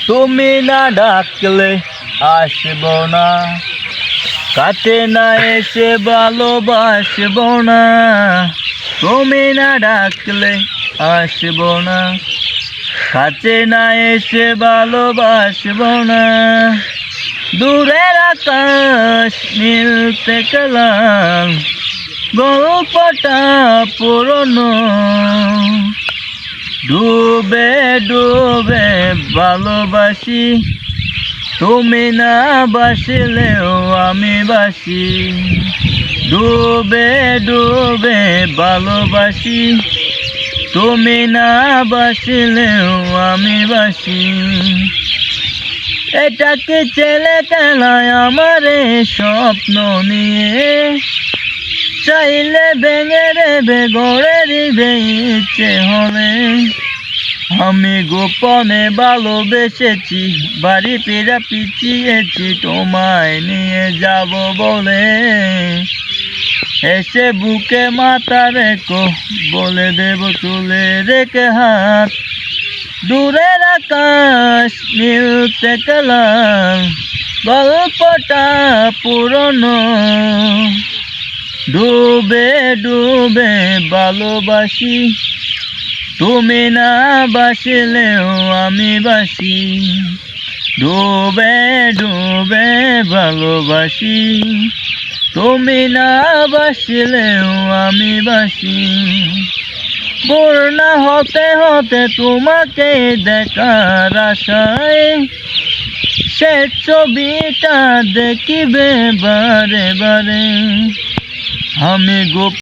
তুমি না ডাকলে আসব না, কাছে না এসে ভালোবাসব না। তুমি না ডাকলে আসব না, কাছে না এসে ভালোবাসব না। দূরের আকাশ নীলতে গেলাম, গল্পটা পুরনো। ডুবে ডুবে ভালোবাসি, তুমি না বাসলেও আমি বাসি। ডুবে ডুবে ভালোবাসি, তুমি না বাসলেও আমি বাসি। এটা কি ছেলে খেলায় আমারে স্বপ্ন নিয়ে, চাইলে ভেঙে দেবে গড়ে দিবে ইচ্ছে হলে। আমি গোপনে ভালোবেসেছি, বাড়ি ফিরা পিছিয়েছি তোমায় নিয়ে যাব বলে। এসে বুকে মাথা রেখো, বলে দেব তুলে রেখে হাত। দূরের আকাশ নীলতে গেলাম, গল্পটা পুরনো। ডুবে ডুবে ভালোবাসি, তুমি না বাসলেও আমি বাসি। ডুবে ডুবে ভালোবাসি, তুমি না বাসলেও আমি বাসি। বর্ণা হতে হতে তোমাকে দেখার আশায়, সে ছবিটা দেখিবে বারে বারে। আমি